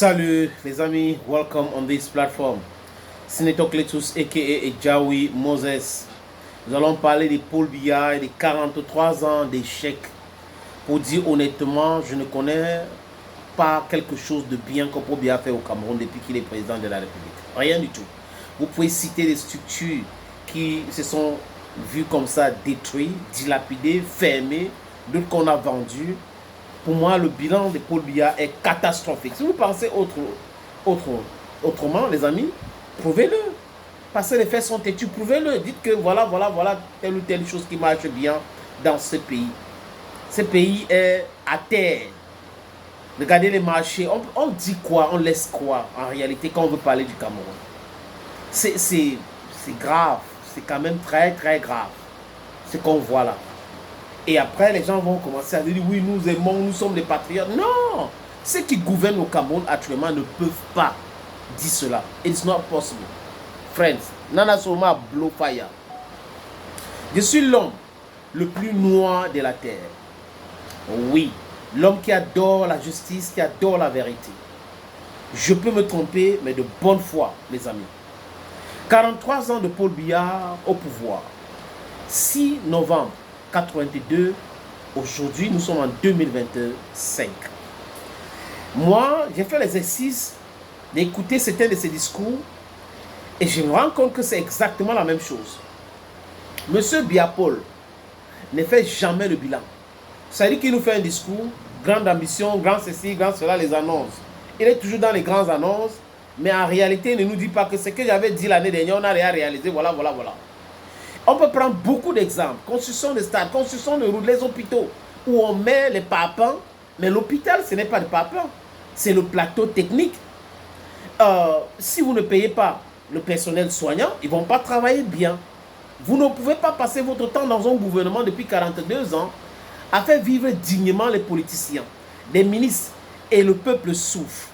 Salut les amis, welcome on this platform. Senator Cletus aka Jawi Moses. Nous allons parler de Paul Biya et de 43 ans d'échec. Pour dire honnêtement, je ne connais pas quelque chose de bien que Paul Biya a fait au Cameroun depuis qu'il est président de la République. Rien du tout. Vous pouvez citer des structures qui se sont vues comme ça détruites, dilapidées, fermées, d'autres qu'on a vendues. Pour moi, le bilan de Paul Biya est catastrophique. Si vous pensez autrement, les amis, prouvez-le. Parce que les faits sont têtus, prouvez-le. Dites que voilà, telle ou telle chose qui marche bien dans ce pays. Ce pays est à terre. Regardez les marchés. On dit quoi? On laisse quoi en réalité quand on veut parler du Cameroun? C'est grave. C'est quand même très, très grave ce qu'on voit là. Et après, les gens vont commencer à dire, oui, nous aimons, nous sommes des patriotes. Non! Ceux qui gouvernent au Cameroun actuellement ne peuvent pas dire cela. It's not possible. Friends, Nana Soma blow fire. Je suis l'homme le plus noir de la terre. Oui, l'homme qui adore la justice, qui adore la vérité. Je peux me tromper, mais de bonne foi, les amis. 43 ans de Paul Biya au pouvoir. 6 novembre 82, aujourd'hui nous sommes en 2025. Moi, j'ai fait l'exercice d'écouter certains de ses discours et je me rends compte que c'est exactement la même chose. Monsieur Biya Paul ne fait jamais le bilan. Ça veut dire qu'il nous fait un discours, grande ambition, grand ceci, grand cela, les annonces. Il est toujours dans les grandes annonces, mais en réalité, il ne nous dit pas que ce que j'avais dit l'année dernière, on a réalisé, voilà. On peut prendre beaucoup d'exemples. Construction de stades, construction de routes, les hôpitaux, où on met les parpaings. Mais l'hôpital, ce n'est pas le parpaing. C'est le plateau technique. Si vous ne payez pas le personnel soignant, ils ne vont pas travailler bien. Vous ne pouvez pas passer votre temps dans un gouvernement depuis 42 ans à faire vivre dignement les politiciens, les ministres et le peuple souffre.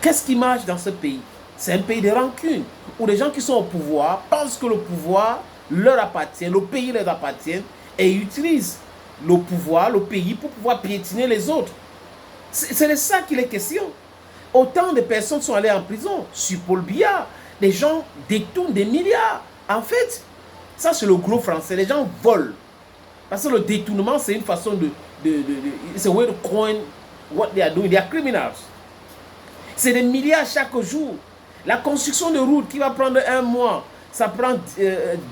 Qu'est-ce qui marche dans ce pays? C'est un pays de rancune, où les gens qui sont au pouvoir pensent que le pouvoir leur appartient, le pays leur appartient et utilisent le pouvoir, le pays pour pouvoir piétiner les autres. C'est de ça qu'il est question. Autant de personnes sont allées en prison sur Paul Biya. Les gens détournent des milliards. En fait, ça c'est le gros français. Les gens volent. Parce que le détournement, c'est une façon it's a way to coin what they are doing. They are criminals. C'est des milliards chaque jour. La construction de route qui va prendre un mois, ça prend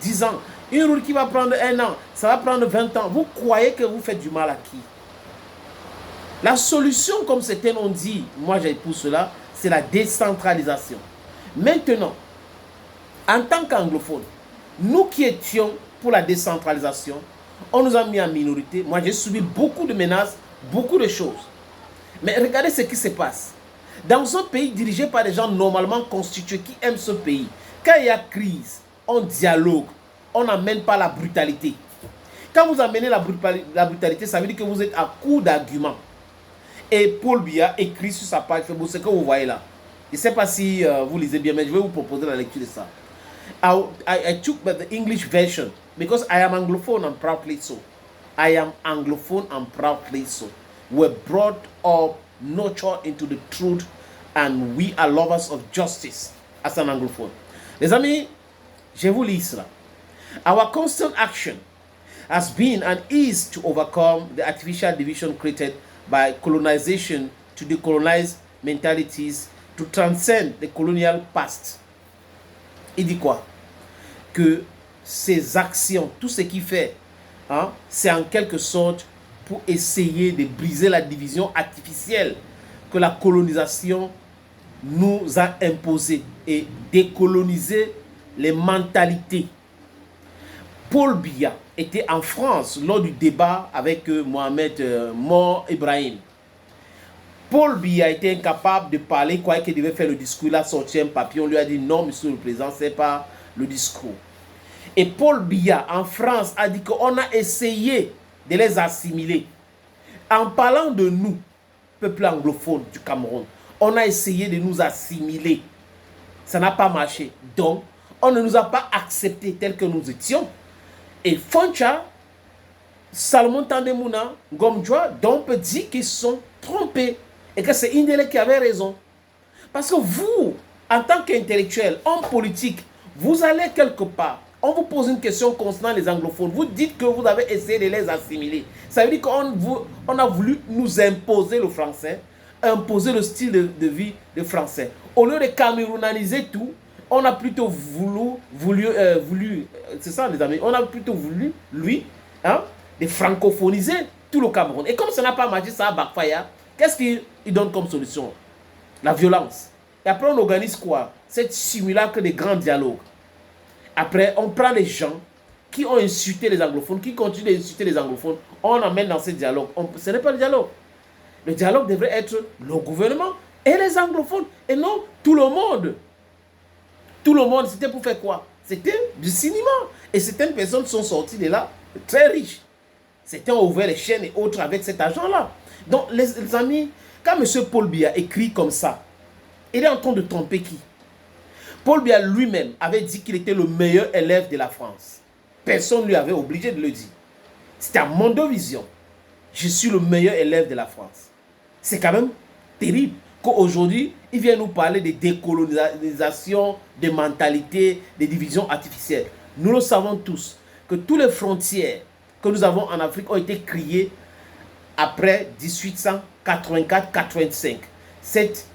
10 ans. Une route qui va prendre 1 an, ça va prendre 20 ans. Vous croyez que vous faites du mal à qui? La solution, comme certains ont dit, moi j'ai pour cela, c'est la décentralisation. Maintenant, en tant qu'anglophones, nous qui étions pour la décentralisation, on nous a mis en minorité. Moi j'ai subi beaucoup de menaces, beaucoup de choses. Mais regardez ce qui se passe. Dans un pays dirigé par des gens normalement constitués qui aiment ce pays, quand il y a crise, on dialogue, on n'amène pas la brutalité. Quand vous amenez la brutalité, ça veut dire que vous êtes à court d'arguments. Et Paul Biya écrit sur sa page Facebook, ce que vous voyez là. Je ne sais pas si vous lisez bien, mais je vais vous proposer la lecture de ça. I took the English version because I am Anglophone and proudly so. I am Anglophone and proudly so. We're brought up, nurtured into the truth, and we are lovers of justice as an Anglophone. Les amis, je vous lis cela. Our constant action has been and is to overcome the artificial division created by colonization, to decolonize mentalities, to transcend the colonial past. Il dit quoi? Que ces actions, tout ce qu'il fait, hein, c'est en quelque sorte pour essayer de briser la division artificielle que la colonisation nous a imposée et décoloniser les mentalités. Paul Biya était en France lors du débat avec Mohamed Mo Ibrahim. Paul Biya était incapable de parler, il croyait qu'il devait faire le discours, il a sorti un papier, on lui a dit non, monsieur le président, ce n'est pas le discours. Et Paul Biya en France a dit qu'on a essayé de les assimiler. En parlant de nous, peuple anglophone du Cameroun, on a essayé de nous assimiler. Ça n'a pas marché. Donc, on ne nous a pas acceptés tels que nous étions. Et Foncha, Salomon Tandemouna, Gomdjoa, donc on peut dire qu'ils sont trompés. Et que c'est Indele qui avait raison. Parce que vous, en tant qu'intellectuel, homme politique, vous allez quelque part, on vous pose une question concernant les anglophones, vous dites que vous avez essayé de les assimiler. Ça veut dire qu'on a voulu nous imposer le français, imposer le style de vie de français. Au lieu de camerounaniser tout, on a plutôt voulu c'est ça les amis, on a plutôt voulu, lui, hein, de francophoniser tout le Cameroun. Et comme ça n'a pas marché, ça a backfire, qu'est-ce qu'il donne comme solution? La violence. Et après, on organise quoi? Cette simulacre de grands dialogues. Après, on prend les gens qui ont insulté les anglophones, qui continuent d'insulter les anglophones, on emmène dans ces dialogues. Ce n'est pas le dialogue. Le dialogue devrait être le gouvernement et les anglophones, et non tout le monde. Tout le monde, c'était pour faire quoi? C'était du cinéma. Et certaines personnes sont sorties de là très riches. Certains ont ouvert les chaînes et autres avec cet argent-là. Donc, les amis, quand M. Paul Biya écrit comme ça, il est en train de tromper qui? Paul Biya lui-même avait dit qu'il était le meilleur élève de la France. Personne ne lui avait obligé de le dire. C'était à Mondovision. Je suis le meilleur élève de la France. C'est quand même terrible qu'aujourd'hui, il vient nous parler de décolonisation, de mentalité, de division artificielle. Nous le savons tous, que toutes les frontières que nous avons en Afrique ont été créées après 1884-85. Cette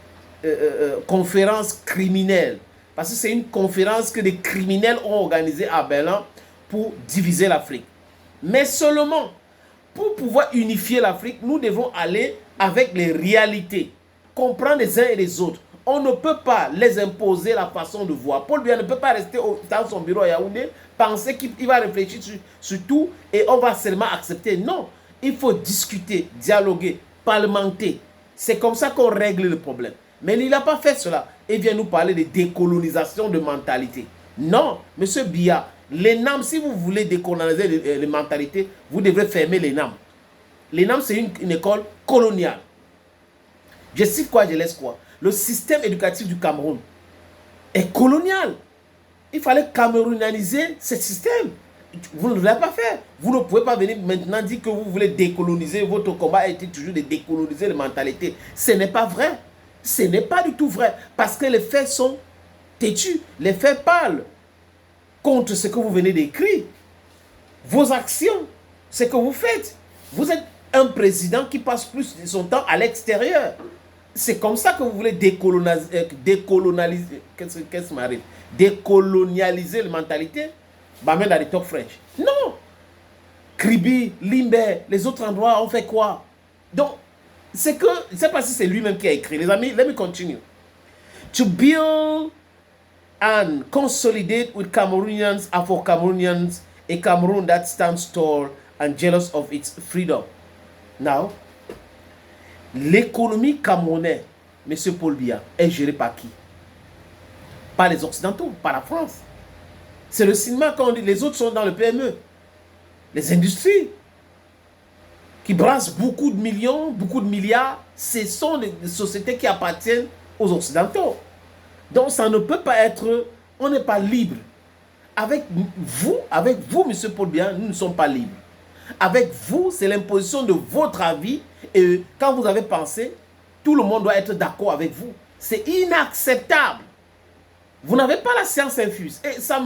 conférence criminelle, parce que c'est une conférence que des criminels ont organisée à Berlin pour diviser l'Afrique. Mais seulement, pour pouvoir unifier l'Afrique, nous devons aller avec les réalités, comprendre les uns et les autres. On ne peut pas les imposer la façon de voir. Paul Biya ne peut pas rester dans son bureau à Yaoundé, penser qu'il va réfléchir sur tout et on va seulement accepter. Non, il faut discuter, dialoguer, parlementer. C'est comme ça qu'on règle le problème. Mais il n'a pas fait cela. Il vient nous parler de décolonisation de mentalité. Non, M. Biya, l'ENAM, si vous voulez décoloniser les mentalités, vous devrez fermer l'ENAM. L'ENAM, c'est une école coloniale. Je cite quoi, je laisse quoi. Le système éducatif du Cameroun est colonial. Il fallait camerounaniser ce système. Vous ne l'avez pas fait. Vous ne pouvez pas venir maintenant dire que vous voulez décoloniser. Votre combat a été toujours de décoloniser les mentalités. Ce n'est pas vrai. Ce n'est pas du tout vrai. Parce que les faits sont têtus. Les faits parlent contre ce que vous venez d'écrire. Vos actions, ce que vous faites. Vous êtes un président qui passe plus de son temps à l'extérieur. C'est comme ça que vous voulez décolonialiser. Qu'est-ce qui m'arrive? Décolonialiser la mentalité. Bah, même dans les talk French. Non. Kribi, Limbe, les autres endroits ont fait quoi? Donc, c'est que, je ne sais pas si c'est lui-même qui a écrit. Les amis, let me continue. To build and consolidate with Cameroonians, Afro-Cameroonians, a Cameroon that stands tall and jealous of its freedom. Now, l'économie camerounaise, M. Paul Biya, est gérée par qui? Par les Occidentaux, par la France. C'est le cinéma quand on dit les autres sont dans le PME. Les industries qui brassent beaucoup de millions, beaucoup de milliards, ce sont des sociétés qui appartiennent aux Occidentaux. Donc ça ne peut pas être, on n'est pas libre. Avec vous, M. Paul Biya, nous ne sommes pas libres. Avec vous, c'est l'imposition de votre avis. Et quand vous avez pensé, tout le monde doit être d'accord avec vous. C'est inacceptable. Vous n'avez pas la science infuse. Et ça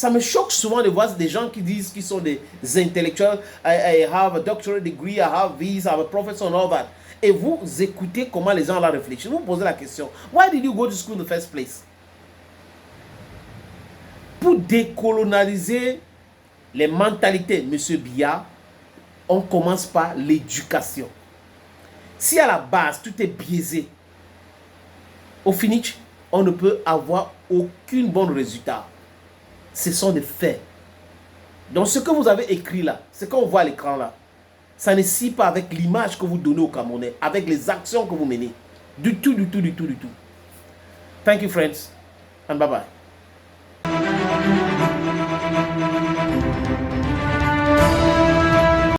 me choque souvent de voir des gens qui disent qu'ils sont des intellectuels. I have a doctorate degree, I have this, I have a professor and all that. Et vous écoutez comment les gens là réfléchissent. Vous posez la question, why did you go to school in the first place? Pour décoloniser les mentalités, M. Biya, on commence par l'éducation. Si à la base, tout est biaisé, au finish, on ne peut avoir aucun bon résultat. Ce sont des faits. Donc ce que vous avez écrit là, ce qu'on voit à l'écran là, ça ne scie pas avec l'image que vous donnez aux Camerounais, avec les actions que vous menez. Du tout, du tout, du tout, du tout. Thank you friends, and bye bye.